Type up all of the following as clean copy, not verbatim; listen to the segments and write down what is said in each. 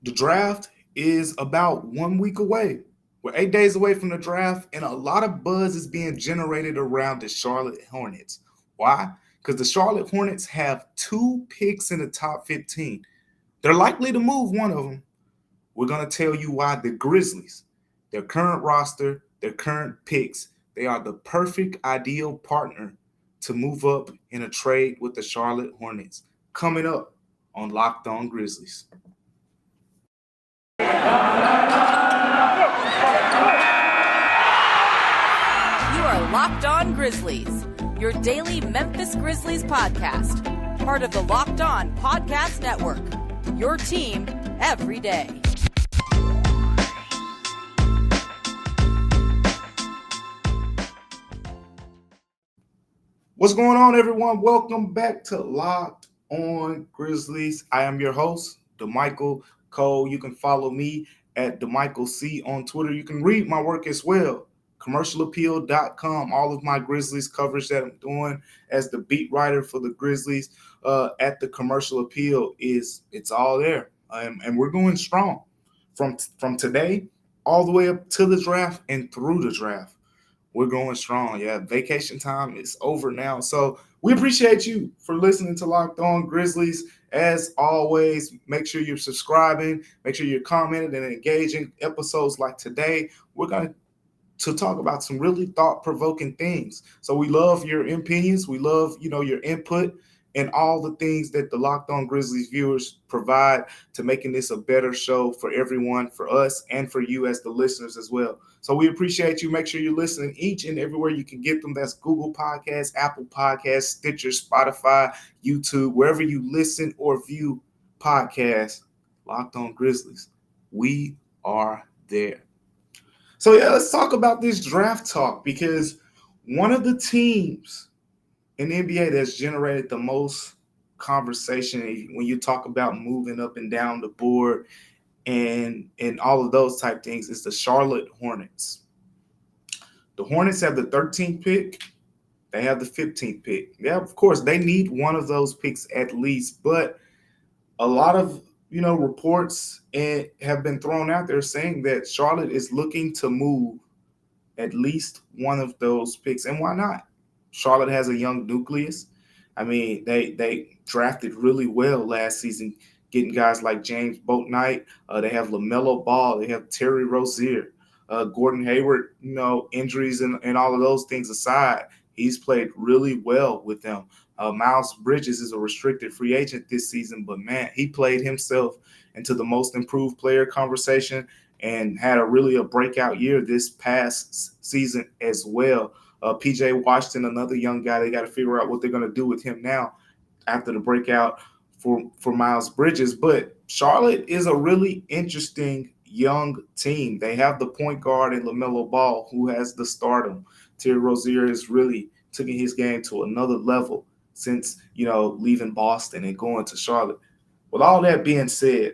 The draft is about 1 week away. We're 8 days away from the draft, and a lot of buzz is being generated around the Charlotte Hornets. Why? Because the Charlotte Hornets have 2 picks in the top 15. They're likely to move one of them. We're going to tell you why the Grizzlies, their current roster, their current picks, they are the perfect ideal partner to move up in a trade with the Charlotte Hornets. Coming up on Locked On Grizzlies. You are Locked On Grizzlies, your daily Memphis Grizzlies podcast, part of the Locked On Podcast Network, your team every day. What's going on, everyone? Welcome back to Locked On Grizzlies. I am your host, DeMichael Cole. You can follow me at DeMichael C on Twitter. You can read my work as well, commercialappeal.com. All of my Grizzlies coverage that I'm doing as the beat writer for the Grizzlies at the Commercial Appeal it's all there. And we're going strong from today all the way up to the draft and through the draft. We're going strong. Yeah, vacation time is over now. So we appreciate you for listening to Locked On Grizzlies. As always, make sure you're subscribing. Make sure you're commenting and engaging. Episodes like today, we're going to talk about some really thought-provoking things. So we love your opinions. We love, your input and all the things that the Locked On Grizzlies viewers provide to making this a better show for everyone, for us, and for you as the listeners as well. So we appreciate you. Make sure you're listening each and everywhere you can get them. That's Google Podcasts, Apple Podcasts, Stitcher, Spotify, YouTube, wherever you listen or view podcasts. Locked On Grizzlies. We are there. So, let's talk about this draft talk, because one of the teams in the NBA that's generated the most conversation when you talk about moving up and down the board and all of those type things is the Charlotte Hornets. The Hornets have the 13th pick. They have the 15th pick. Yeah, of course, they need one of those picks at least, but a lot of reports have been thrown out there saying that Charlotte is looking to move at least one of those picks. And why not? Charlotte has a young nucleus. I mean, they drafted really well last season, getting guys like James Bouknight. They have LaMelo Ball. They have Terry Rozier. Gordon Hayward, injuries and all of those things aside, he's played really well with them. Miles Bridges is a restricted free agent this season, but man, he played himself into the most improved player conversation and had a breakout year this past season as well. PJ Washington, another young guy, they got to figure out what they're going to do with him now after the breakout for Miles Bridges. But Charlotte is a really interesting young team. They have the point guard in LaMelo Ball, who has the stardom. Terry Rozier has really taken his game to another level since, leaving Boston and going to Charlotte. With all that being said,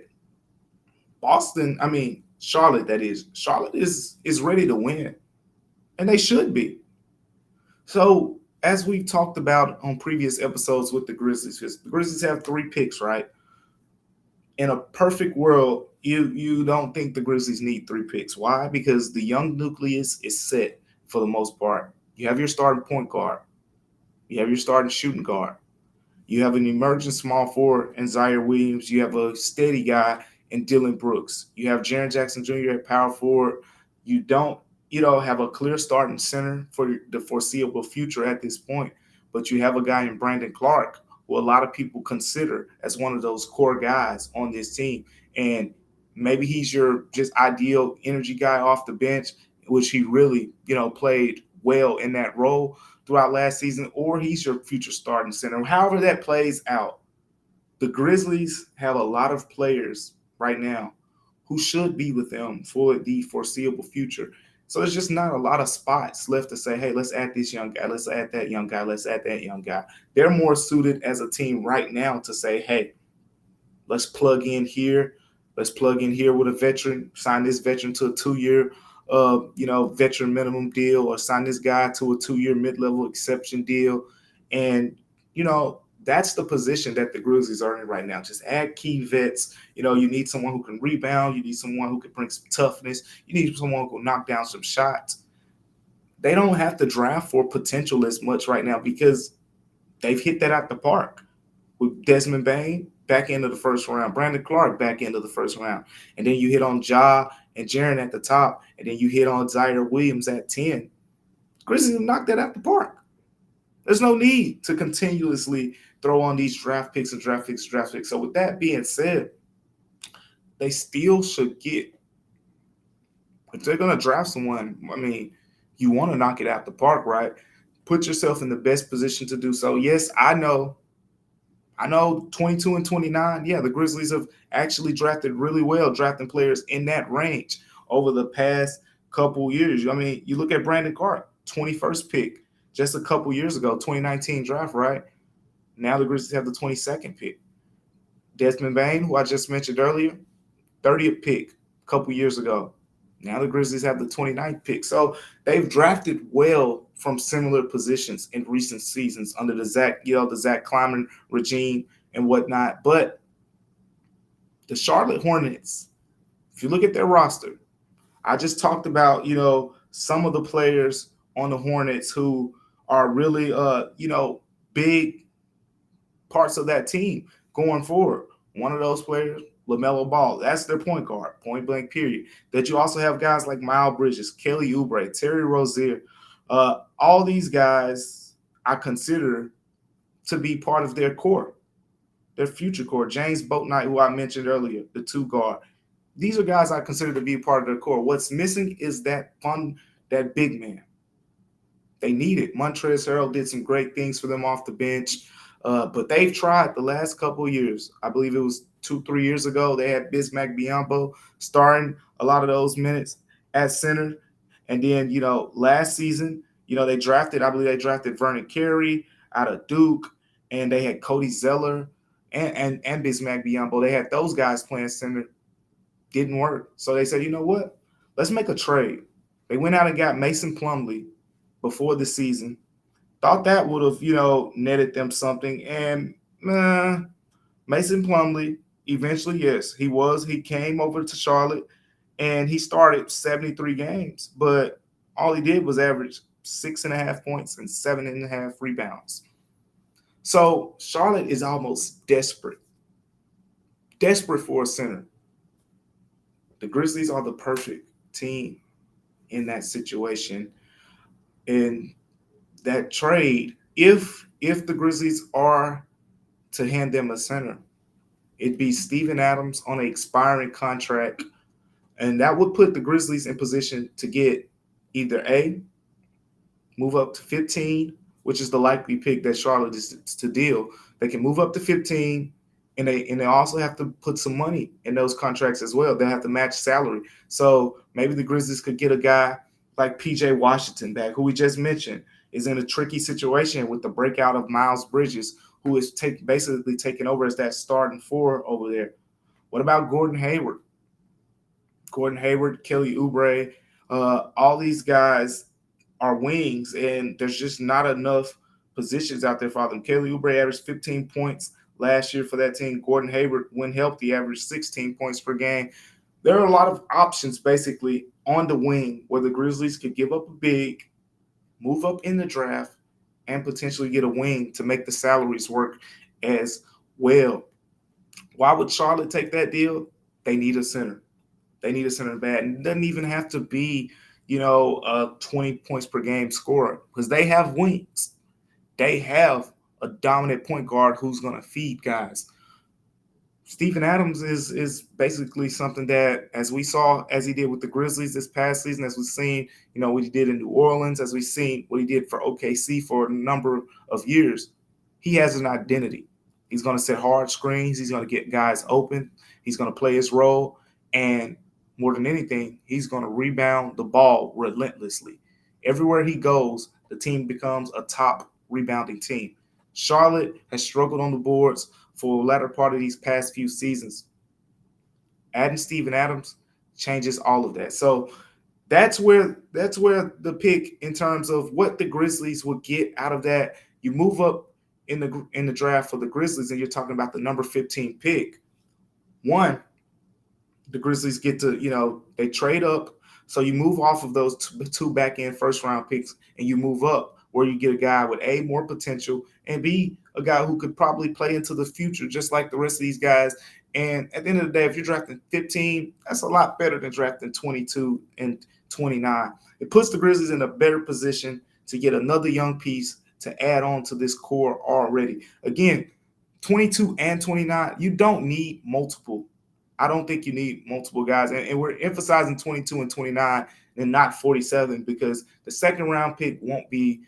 Charlotte is ready to win, and they should be. So, as we've talked about on previous episodes with the Grizzlies, the Grizzlies have 3 picks, right? In a perfect world, you don't think the Grizzlies need 3 picks. Why? Because the young nucleus is set for the most part. You have your starting point guard. You have your starting shooting guard. You have an emerging small forward in Zaire Williams. You have a steady guy in Dylan Brooks. You have Jaren Jackson Jr. at power forward. You don't have a clear starting center for the foreseeable future at this point, but you have a guy in Brandon Clark who a lot of people consider as one of those core guys on this team. And maybe he's your just ideal energy guy off the bench, which he really, played well in that role throughout last season, or he's your future starting center. However that plays out, the Grizzlies have a lot of players right now who should be with them for the foreseeable future. So there's just not a lot of spots left to say, hey, let's add this young guy, let's add that young guy, let's add that young guy. They're more suited as a team right now to say, hey, let's plug in here. Let's plug in here with a veteran, sign this veteran to a 2-year veteran minimum deal, or sign this guy to a 2-year mid-level exception deal. And, That's the position that the Grizzlies are in right now. Just add key vets. You need someone who can rebound. You need someone who can bring some toughness. You need someone who can knock down some shots. They don't have to draft for potential as much right now because they've hit that out the park with Desmond Bain, back end of the first round, Brandon Clark, back end of the first round. And then you hit on Ja and Jaren at the top, and then you hit on Zaire Williams at 10. Grizzlies have knocked that out the park. There's no need to continuously throw on these draft picks and draft picks and draft picks. So with that being said, they still should get, if they're going to draft someone, I mean, you want to knock it out the park, right? Put yourself in the best position to do so. Yes, I know 22 and 29, yeah, the Grizzlies have actually drafted really well, drafting players in that range over the past couple years. I mean, you look at Brandon Clark, 21st pick just a couple years ago, 2019 draft, right? Now the Grizzlies have the 22nd pick. Desmond Bain, who I just mentioned earlier, 30th pick a couple years ago. Now the Grizzlies have the 29th pick. So they've drafted well from similar positions in recent seasons under the Zach Kleiman regime and whatnot. But the Charlotte Hornets, if you look at their roster, I just talked about, some of the players on the Hornets who are really, big parts of that team going forward. One of those players, LaMelo Ball, that's their point guard, point blank, period. That you also have guys like Miles Bridges, Kelly Oubre, Terry Rozier. All these guys I consider to be part of their core, their future core. James Bouknight, who I mentioned earlier, the 2 guard. These are guys I consider to be a part of their core. What's missing is that big man. They need it. Montrezl Harrell did some great things for them off the bench, but they've tried the last couple of years. I believe it was 2-3 years ago. They had Bismack Biyombo starting a lot of those minutes at center. And then, last season, they drafted Vernon Carey out of Duke, and they had Cody Zeller and Bismack Biyombo. They had those guys playing center. Didn't work. So they said, you know what? Let's make a trade. They went out and got Mason Plumlee before the season. Thought that would have, netted them something. And Mason Plumlee, eventually, yes, he came over to Charlotte and he started 73 games, but all he did was average 6.5 points and 7.5 rebounds. So Charlotte is almost desperate for a center. The Grizzlies are the perfect team in that situation. And that trade, if the Grizzlies are to hand them a center, it'd be Steven Adams on an expiring contract. And that would put the Grizzlies in position to get either A, move up to 15, which is the likely pick that Charlotte is to deal. They can move up to 15, and they also have to put some money in those contracts as well. They have to match salary. So maybe the Grizzlies could get a guy like P.J. Washington back, who we just mentioned, is in a tricky situation with the breakout of Miles Bridges, who is basically taking over as that starting 4 over there. What about Gordon Hayward? Kelly Oubre, all these guys are wings, and there's just not enough positions out there for them. Kelly Oubre averaged 15 points last year for that team. Gordon Hayward, when healthy, averaged 16 points per game. There are a lot of options basically on the wing where the Grizzlies could give up a big, move up in the draft, and potentially get a wing to make the salaries work as well. Why would Charlotte take that deal? They need a center. They need a center bad. And it doesn't even have to be, a 20 points per game scorer, because they have wings. They have a dominant point guard who's going to feed guys. Steven Adams is basically something that, as we saw, as he did with the Grizzlies this past season, as we've seen, what he did in New Orleans, as we've seen what he did for OKC for a number of years, he has an identity. He's going to set hard screens. He's going to get guys open. He's going to play his role. And more than anything, he's going to rebound the ball relentlessly. Everywhere he goes, the team becomes a top rebounding team. Charlotte has struggled on the boards for the latter part of these past few seasons. Adding Steven Adams changes all of that. So that's where the pick in terms of what the Grizzlies will get out of that. You move up in the draft for the Grizzlies, and you're talking about the number 15 pick, one, the Grizzlies get to, they trade up. So you move off of those two back end first round picks and you move up where you get a guy with A, more potential, and B, a guy who could probably play into the future just like the rest of these guys. And at the end of the day, if you're drafting 15, that's a lot better than drafting 22 and 29. It puts the Grizzlies in a better position to get another young piece to add on to this core already. Again, 22 and 29, you don't need multiple. I don't think you need multiple guys. And we're emphasizing 22 and 29 and not 47 because the second round pick won't be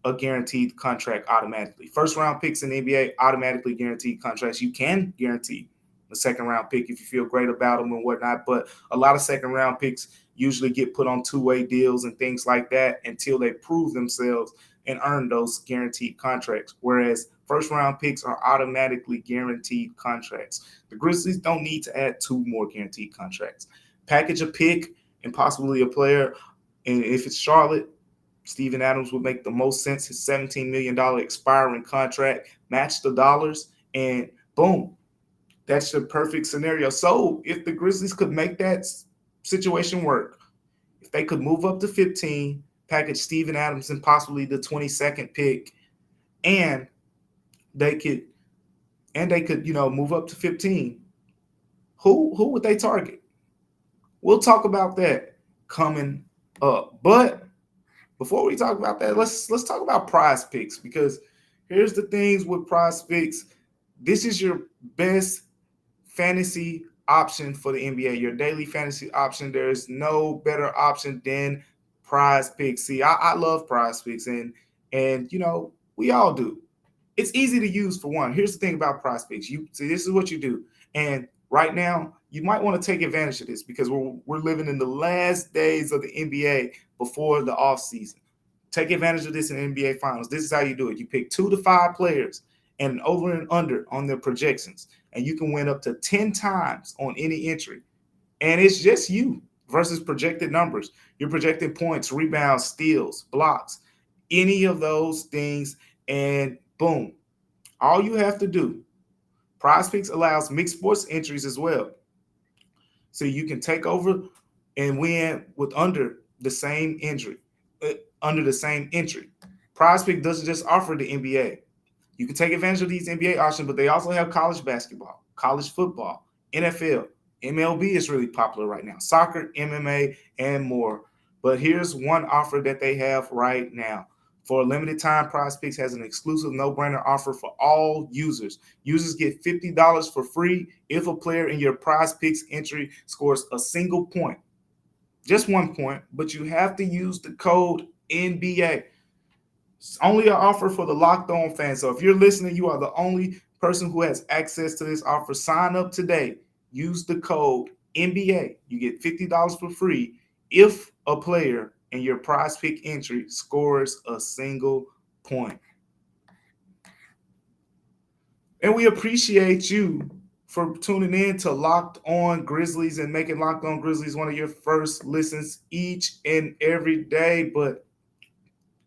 a guaranteed contract automatically. First round picks in the NBA, automatically guaranteed contracts. You can guarantee the second round pick if you feel great about them and whatnot. But a lot of second round picks usually get put on two-way deals and things like that until they prove themselves and earn those guaranteed contracts. Whereas first round picks are automatically guaranteed contracts. The Grizzlies don't need to add two more guaranteed contracts. Package a pick and possibly a player. And if it's Charlotte, Steven Adams would make the most sense. His $17 million expiring contract, match the dollars, and boom, that's the perfect scenario. So if the Grizzlies could make that situation work, if they could move up to 15, package Steven Adams and possibly the 22nd pick, and they could move up to 15, who would they target? We'll talk about that coming up. But before we talk about that, let's talk about prize picks, because here's the things with prize picks. This is your best fantasy option for the NBA, your daily fantasy option. There's no better option than prize picks. See, I love prize picks, and we all do. It's easy to use for one. Here's the thing about prize picks. You see, this is what you do. And right now, you might want to take advantage of this because we're living in the last days of the NBA before the offseason. Take advantage of this in the NBA Finals. This is how you do it. You pick 2 to 5 players and over and under on their projections, and you can win up to 10 times on any entry. And it's just you versus projected numbers. You're projecting points, rebounds, steals, blocks, any of those things, and boom. All you have to do, Prize Picks allows mixed sports entries as well. So you can take over and win with under the same entry. Prize Pick doesn't just offer the NBA. You can take advantage of these NBA options, but they also have college basketball, college football, NFL, MLB is really popular right now, soccer, MMA, and more. But here's one offer that they have right now. For a limited time, Prize Picks has an exclusive no-brainer offer for all users. Users get $50 for free if a player in your Prize Picks entry scores a single point. Just 1 point, but you have to use the code NBA. It's only an offer for the Locked On fans. So if you're listening, you are the only person who has access to this offer. Sign up today. Use the code NBA. You get $50 for free if a player in your Prize Pick entry scores a single point. And we appreciate you for tuning in to Locked On Grizzlies and making Locked On Grizzlies one of your first listens each and every day. But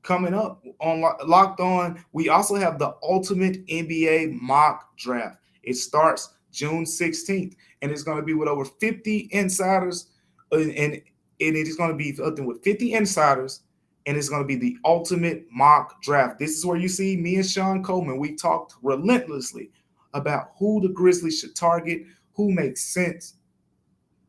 coming up on Locked On, we also have the ultimate NBA mock draft. It starts June 16th, and it's going to be with over 50 insiders, and it is going to be something with 50 insiders, and it's going to be the ultimate mock draft. This is where you see me and Sean Coleman. We talked relentlessly about who the Grizzlies should target, who makes sense.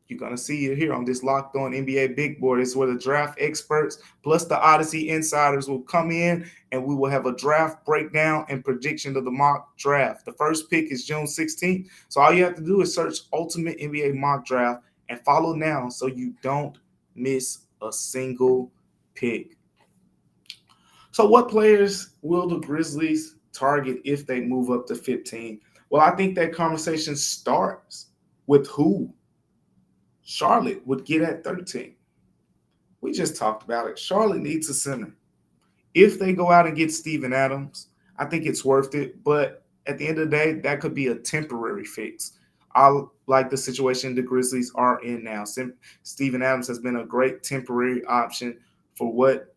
You're going to see it here on this Locked On NBA Big Board. It's where the draft experts plus the Odyssey insiders will come in, and we will have a draft breakdown and prediction of the mock draft. The first pick is June 16th. So all you have to do is search Ultimate NBA Mock Draft and follow now so you don't miss a single pick. So what players will the Grizzlies target if they move up to 15? Well, I think that conversation starts with who Charlotte would get at 13. We just talked about it. Charlotte needs a center. If they go out and get Steven Adams, I think it's worth it. But at the end of the day, that could be a temporary fix. I like the situation the Grizzlies are in now. Steven Adams has been a great temporary option for what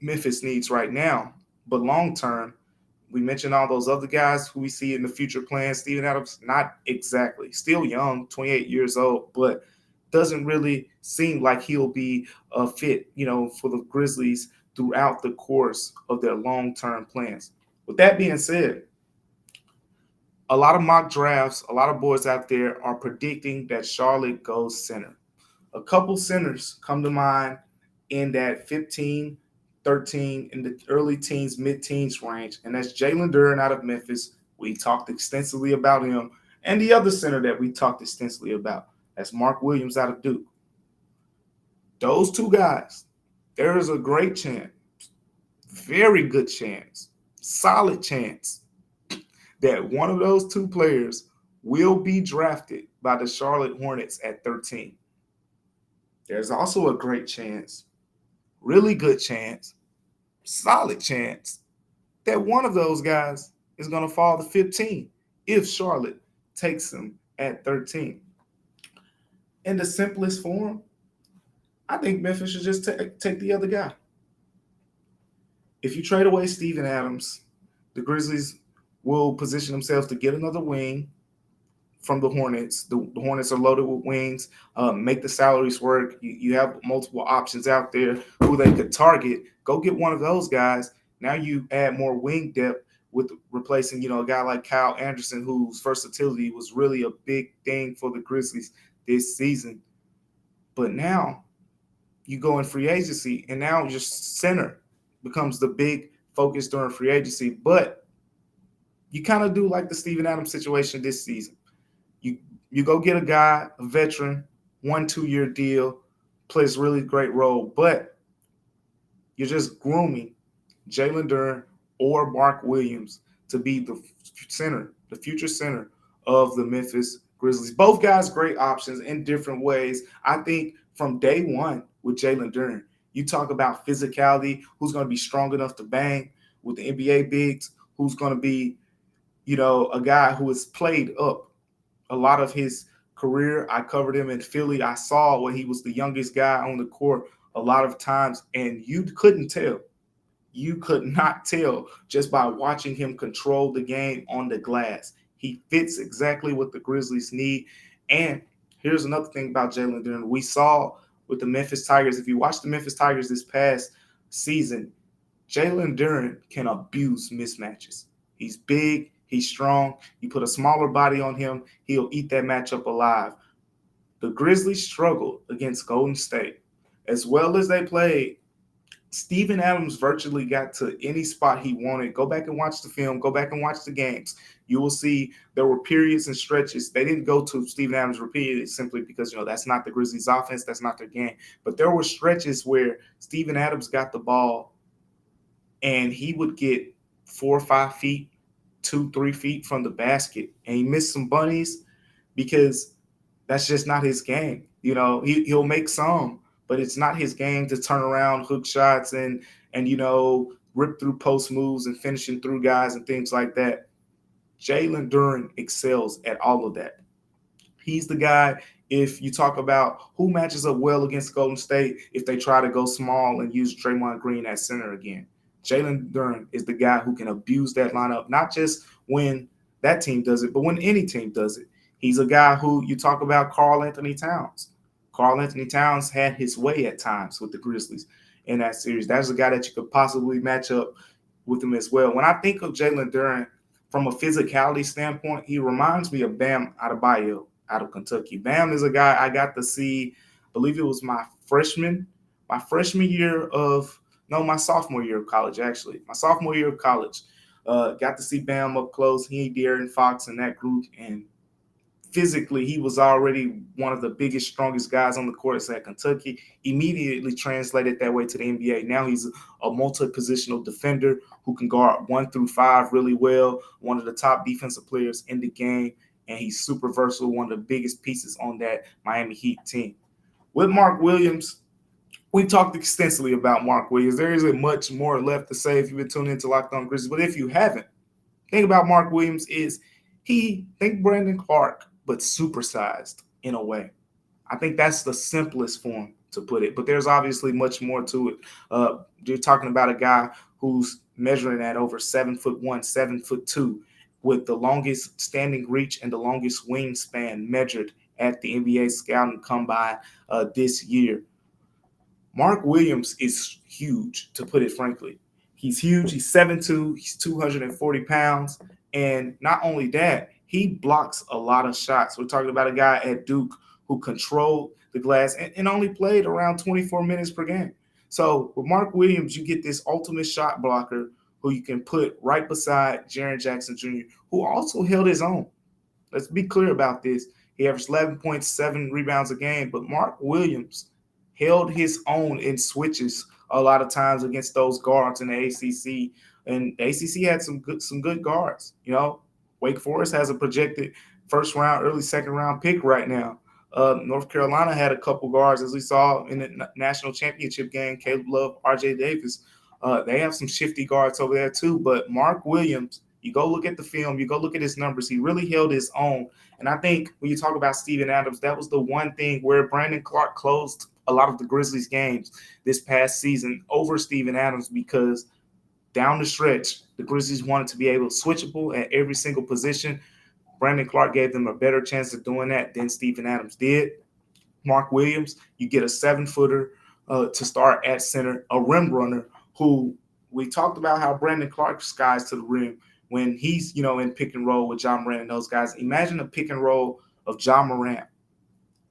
Memphis needs right now. But long term, We mentioned all those other guys who we see in the future plans. Steven Adams, not exactly. Still young, 28 years old, but doesn't really seem like he'll be a fit, for the Grizzlies throughout the course of their long-term plans. With that being said, a lot of mock drafts, a lot of boys out there are predicting that Charlotte goes center. A couple centers come to mind in that 15, 13, in the early teens, mid-teens range, and that's Jaylen Durham out of Memphis. We talked extensively about him. And the other center that we talked extensively about, that's Mark Williams out of Duke. Those two guys, there is a great chance, very good chance, solid chance that one of those two players will be drafted by the Charlotte Hornets at 13. There's also a great chance, really good chance, solid chance that one of those guys is going to fall to 15 if Charlotte takes him at 13. In the simplest form, I think Memphis should just take the other guy. If you trade away Steven Adams, the Grizzlies will position themselves to get another wing from the Hornets. The Hornets are loaded with wings. Make the salaries work. You have multiple options out there who they could target. Go get one of those guys. Now you add more wing depth with replacing, a guy like Kyle Anderson, whose versatility was really a big thing for the Grizzlies this season. But now you go in free agency, and now your center becomes the big focus during free agency. But you kind of do like the Steven Adams situation this season. You go get a guy, a veteran, 1-2 year deal, plays a really great role, but you're just grooming Jaylen Durham or Mark Williams to be the center, the future center of the Memphis Grizzlies. Both guys great options in different ways. I think from day one with Jaylen Durham, you talk about physicality, who's going to be strong enough to bang with the NBA bigs, who's going to be, a guy who has played up a lot of his career. I covered him in Philly. I saw when he was the youngest guy on the court a lot of times, and you couldn't tell. You could not tell just by watching him control the game on the glass. He fits exactly what the Grizzlies need. And here's another thing about Jaylen Durham. We saw with the Memphis Tigers, if you watch the Memphis Tigers this past season, Jaylen Durham can abuse mismatches. He's big. He's strong. You put a smaller body on him, he'll eat that matchup alive. The Grizzlies struggled against Golden State. As well as they played, Steven Adams virtually got to any spot he wanted. Go back and watch the film. Go back and watch the games. You will see there were periods and stretches. They didn't go to Steven Adams repeatedly simply because, that's not the Grizzlies' offense. That's not their game. But there were stretches where Steven Adams got the ball and he would get 4 or 5 feet, 2-3 feet from the basket, and he missed some bunnies because that's just not his game. He'll make some, but it's not his game to turn around hook shots and rip through post moves and finishing through guys and things like that. Jaylen Durham excels at all of that. He's the guy, if you talk about who matches up well against Golden State, if they try to go small and use Draymond Green at center again. Jaylen Durham is the guy who can abuse that lineup, not just when that team does it, but when any team does it. He's a guy who you talk about Karl-Anthony Towns. Karl-Anthony Towns had his way at times with the Grizzlies in that series. That's a guy that you could possibly match up with him as well. When I think of Jaylen Durham from a physicality standpoint, he reminds me of Bam Adebayo out of Kentucky. Bam is a guy I got to see, I believe it was my sophomore year of college, actually. My sophomore year of college. Got to see Bam up close. He, De'Aaron Fox, and that group. And physically, he was already one of the biggest, strongest guys on the court at Kentucky. Immediately translated that way to the NBA. Now he's a multi-positional defender who can guard 1 through 5 really well. One of the top defensive players in the game. And he's super versatile, one of the biggest pieces on that Miami Heat team. With Mark Williams, we talked extensively about Mark Williams. There isn't much more left to say if you've been tuning into Locked On Grizzlies. But if you haven't, the thing about Mark Williams is think Brandon Clark, but supersized in a way. I think that's the simplest form to put it. But there's obviously much more to it. You're talking about a guy who's measuring at over 7'1", 7'2", with the longest standing reach and the longest wingspan measured at the NBA Scouting Combine this year. Mark Williams is huge, to put it frankly. He's huge. He's 7'2". He's 240 pounds. And not only that, he blocks a lot of shots. We're talking about a guy at Duke who controlled the glass and only played around 24 minutes per game. So with Mark Williams, you get this ultimate shot blocker who you can put right beside Jaren Jackson Jr., who also held his own. Let's be clear about this. He averaged 11.7 rebounds a game, but Mark Williams held his own in switches a lot of times against those guards in the ACC. And the ACC had some good guards. You know, Wake Forest has a projected first round, early second round pick right now. North Carolina had a couple guards, as we saw in the national championship game. Caleb Love, R.J. Davis. They have some shifty guards over there too. But Mark Williams, you go look at the film, you go look at his numbers. He really held his own. And I think when you talk about Steven Adams, that was the one thing where Brandon Clark closed a lot of the Grizzlies games this past season over Steven Adams, because down the stretch, the Grizzlies wanted to be able to switchable at every single position. Brandon Clark gave them a better chance of doing that than Steven Adams did. Mark Williams, you get a 7-footer to start at center, a rim runner who we talked about how Brandon Clark skies to the rim when he's, in pick and roll with John Morant and those guys. Imagine a pick and roll of John Morant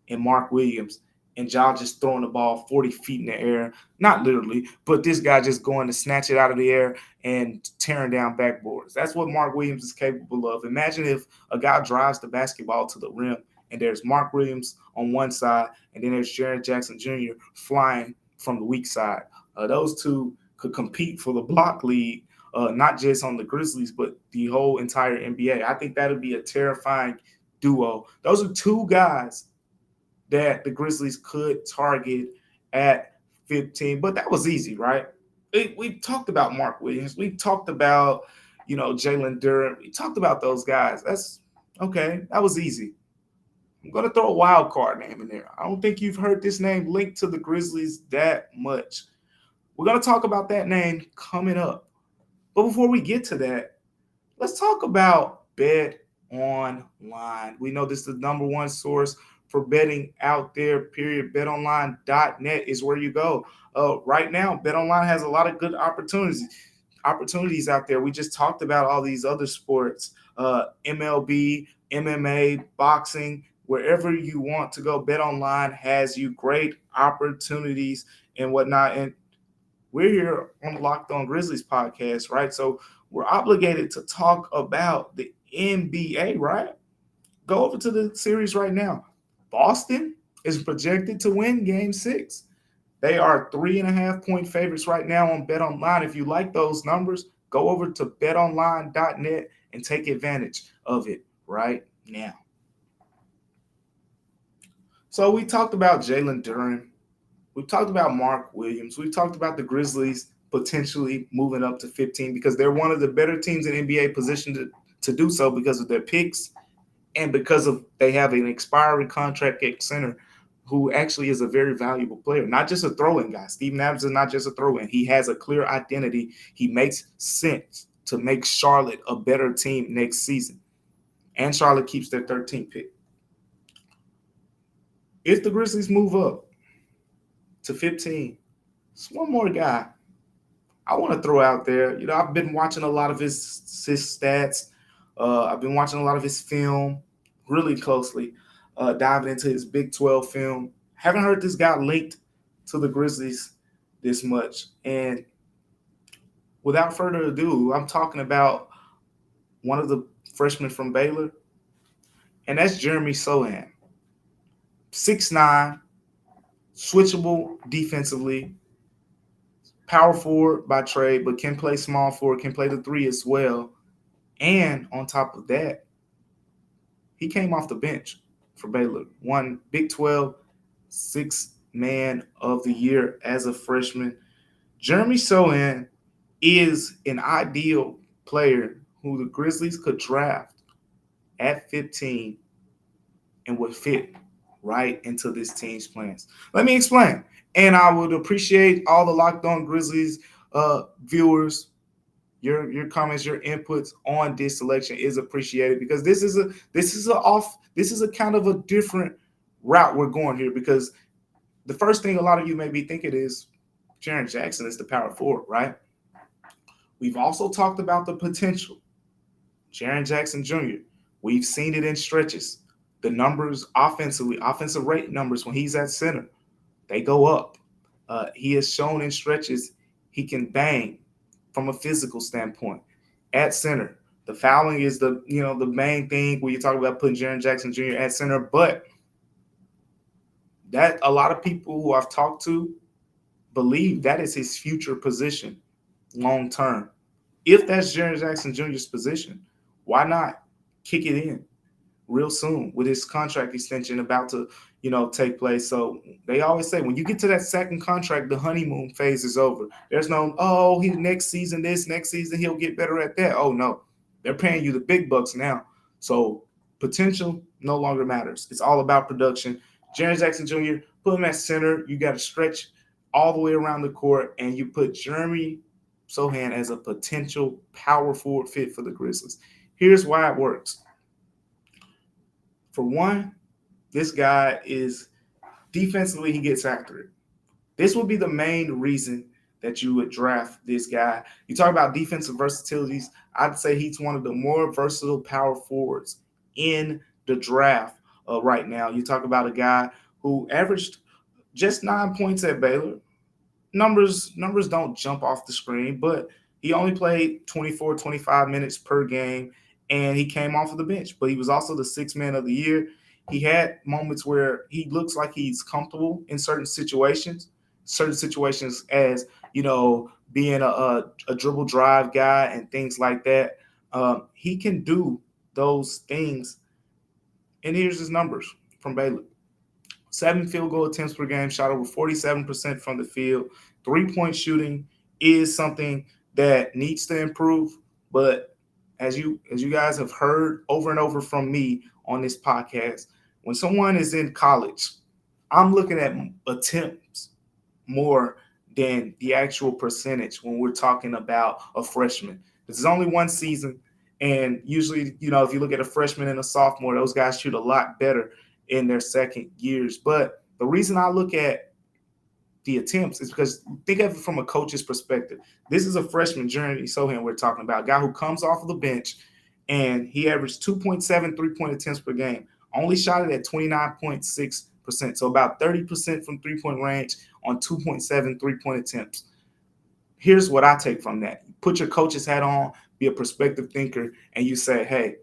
and Mark Williams, and Ja just throwing the ball 40 feet in the air. Not literally, but this guy just going to snatch it out of the air and tearing down backboards. That's what Mark Williams is capable of. Imagine if a guy drives the basketball to the rim, and there's Mark Williams on one side, and then there's Jaren Jackson Jr. flying from the weak side. Those two could compete for the block lead, not just on the Grizzlies, but the whole entire NBA. I think that would be a terrifying duo. Those are two guys that the Grizzlies could target at 15. But that was easy, right? We talked about Mark Williams. We talked about, Jaylen Durham. We talked about those guys. That's okay. That was easy. I'm going to throw a wild card name in there. I don't think you've heard this name linked to the Grizzlies that much. We're going to talk about that name coming up. But before we get to that, let's talk about Bet Online. We know this is the number one source for betting out there, period. BetOnline.net is where you go. Right now, BetOnline has a lot of good opportunities out there. We just talked about all these other sports, MLB, MMA, boxing, wherever you want to go. BetOnline has you great opportunities and whatnot. And we're here on the Locked On Grizzlies podcast, right? So we're obligated to talk about the NBA, right? Go over to the series right now. Boston is projected to win Game 6. They are 3.5-point favorites right now on BetOnline. If you like those numbers, go over to betonline.net and take advantage of it right now. So we talked about Jaylen Durham. We've talked about Mark Williams. We've talked about the Grizzlies potentially moving up to 15 because they're one of the better teams in NBA positioned to do so because of their picks and because of they have an expiring contract at center who actually is a very valuable player, not just a throw-in guy. Steven Adams is not just a throw-in. He has a clear identity. He makes sense to make Charlotte a better team next season. And Charlotte keeps their 13th pick. If the Grizzlies move up to 15, it's one more guy I want to throw out there. I've been watching a lot of his stats. I've been watching a lot of his film really closely, diving into his Big 12 film. Haven't heard this guy linked to the Grizzlies this much. And without further ado, I'm talking about one of the freshmen from Baylor, and that's Jeremy Sochan. 6'9", switchable defensively, power forward by trade, but can play small forward, can play the three as well. And on top of that, he came off the bench for Baylor, won Big 12 Sixth-Man of the Year as a freshman. Jeremy Sochan is an ideal player who the Grizzlies could draft at 15 and would fit right into this team's plans. Let me explain. And I would appreciate all the Locked On Grizzlies viewers Your comments, your inputs on this selection is appreciated, because this is a kind of a different route we're going here, because the first thing a lot of you may be thinking is Jaren Jackson is the power forward, right? We've also talked about the potential. Jaren Jackson Jr., we've seen it in stretches. The numbers offensively, offensive rate numbers when he's at center, they go up. He has shown in stretches he can bang from a physical standpoint at center. The fouling is the main thing when you talk about putting Jaren Jackson Jr. at center, but that a lot of people who I've talked to believe that is his future position long term. If that's Jaren Jackson Jr.'s position, why not kick it in real soon with his contract extension about to, take place? So they always say when you get to that second contract, the honeymoon phase is over. There's no, he next season this, next season he'll get better at that. Oh no, they're paying you the big bucks now. So potential no longer matters. It's all about production. Jaren Jackson Jr., put him at center. You got to stretch all the way around the court, and you put Jeremy Sohan as a potential power forward fit for the Grizzlies. Here's why it works. For one, this guy is defensively, he gets after it. This would be the main reason that you would draft this guy. You talk about defensive versatilities. I'd say he's one of the more versatile power forwards in the draft right now. You talk about a guy who averaged just 9 points at Baylor. Numbers don't jump off the screen, but he only played 24, 25 minutes per game, and he came off of the bench. But he was also the sixth man of the year. He had moments where he looks like he's comfortable in certain situations as, being a dribble drive guy and things like that. He can do those things. And here's his numbers from Baylor. 7 field goal attempts per game, shot over 47% from the field. 3-point shooting is something that needs to improve. But as you guys have heard over and over from me on this podcast, when someone is in college, I'm looking at attempts more than the actual percentage when we're talking about a freshman. This is only one season. And usually, if you look at a freshman and a sophomore, those guys shoot a lot better in their second years. But the reason I look at the attempts is because think of it from a coach's perspective. This is a freshman, Jeremy Sohan, we're talking about, a guy who comes off of the bench, and he averaged 2.7 3-point attempts per game. Only shot it at 29.6%, so about 30% from three-point range on 2.7 3-point attempts. Here's what I take from that. Put your coach's hat on, be a perspective thinker, and you say, hey,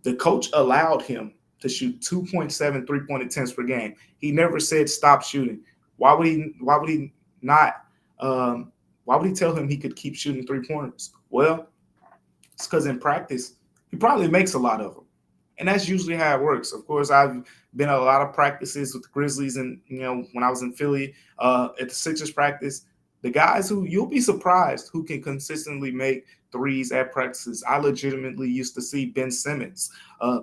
the coach allowed him to shoot 2.7 3-point attempts per game. He never said stop shooting. Why would he not? Why would he tell him he could keep shooting 3-pointers? Well, it's because in practice he probably makes a lot of them, and that's usually how it works. Of course, I've been at a lot of practices with the Grizzlies, and when I was in Philly at the Sixers practice, the guys who you'll be surprised who can consistently make threes at practices. I legitimately used to see Ben Simmons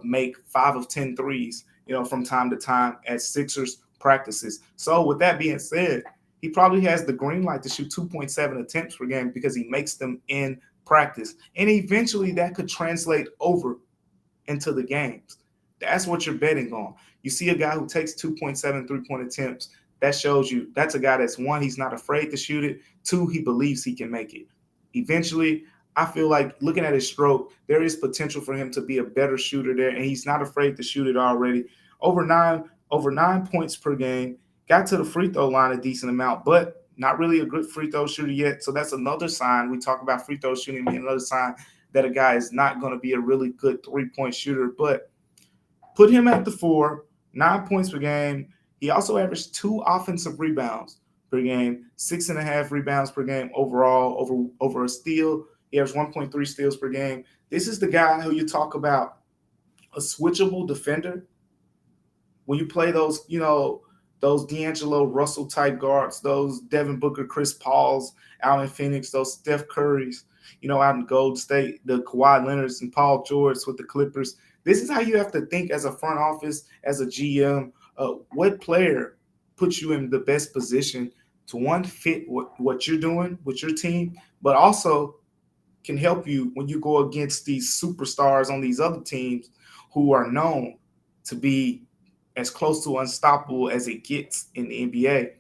make 5 of 10 threes, from time to time at Sixers practices. So with that being said, he probably has the green light to shoot 2.7 attempts per game because he makes them in practice. And eventually that could translate over into the games. That's what you're betting on. You see a guy who takes 2.7 3-point attempts. That shows you that's a guy that's, one, he's not afraid to shoot it. 2, he believes he can make it. Eventually, I feel like looking at his stroke, there is potential for him to be a better shooter there, and he's not afraid to shoot it already. Over 9 points per game, got to the free throw line a decent amount, but not really a good free throw shooter yet. So that's another sign. We talk about free throw shooting being another sign that a guy is not going to be a really good 3-point shooter. But put him at the 4, 9 points per game. He also averaged 2 offensive rebounds per game, 6.5 rebounds per game overall, over a steal. He averaged 1.3 steals per game. This is the guy who you talk about, a switchable defender. When you play those, those D'Angelo Russell type guards, those Devin Booker, Chris Pauls out in Phoenix, those Steph Currys, out in Golden State, the Kawhi Leonards and Paul George with the Clippers. This is how you have to think as a front office, as a GM. What player puts you in the best position to, one, fit what you're doing with your team, but also can help you when you go against these superstars on these other teams who are known to be as close to unstoppable as it gets in the NBA.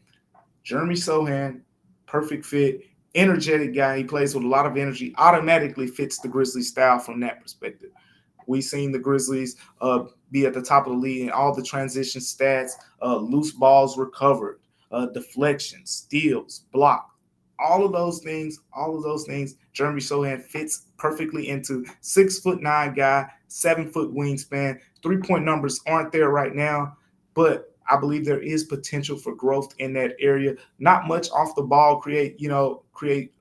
Jeremy Sohan, perfect fit, energetic guy. He plays with a lot of energy, automatically fits the Grizzlies style from that perspective. We've seen the Grizzlies be at the top of the league in all the transition stats, loose balls recovered, deflections, steals, block. All of those things, Jeremy Sohan fits perfectly into 6'9" guy, 7-foot wingspan. 3-point numbers aren't there right now, but I believe there is potential for growth in that area. Not much off the ball creativity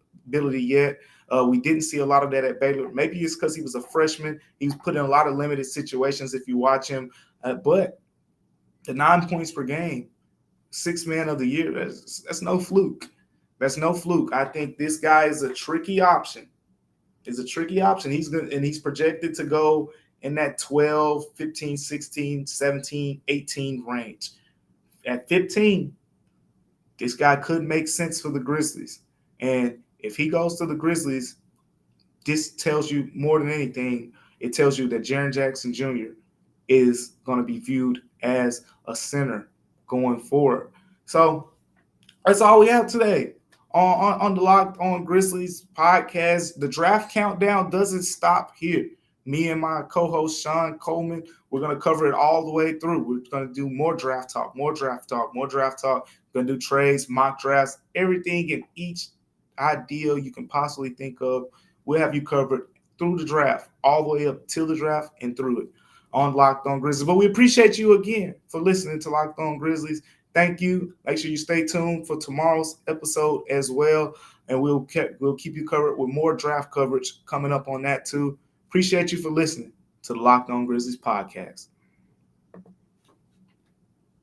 yet. We didn't see a lot of that at Baylor. Maybe it's because he was a freshman. He was put in a lot of limited situations if you watch him. But the 9 points per game, 6th man of the year, that's no fluke. That's no fluke. I think this guy is a tricky option. He's good, and he's projected to go in that 12, 15, 16, 17, 18 range. At 15, this guy could make sense for the Grizzlies. And if he goes to the Grizzlies, this tells you more than anything, it tells you that Jaren Jackson Jr. is going to be viewed as a center going forward. So that's all we have today on the Locked On Grizzlies podcast. The draft countdown doesn't stop here. Me and my co-host Sean Coleman, we're going to cover it all the way through. We're going to do more draft talk. We're going to do trades, mock drafts, everything and each ideal you can possibly think of. We'll have you covered through the draft, all the way up till the draft and through it on Locked On Grizzlies. But we appreciate you again for listening to Locked On Grizzlies. Thank you. Make sure you stay tuned for tomorrow's episode as well. And we'll keep you covered with more draft coverage coming up on that too. Appreciate you for listening to the Locked On Grizzlies podcast.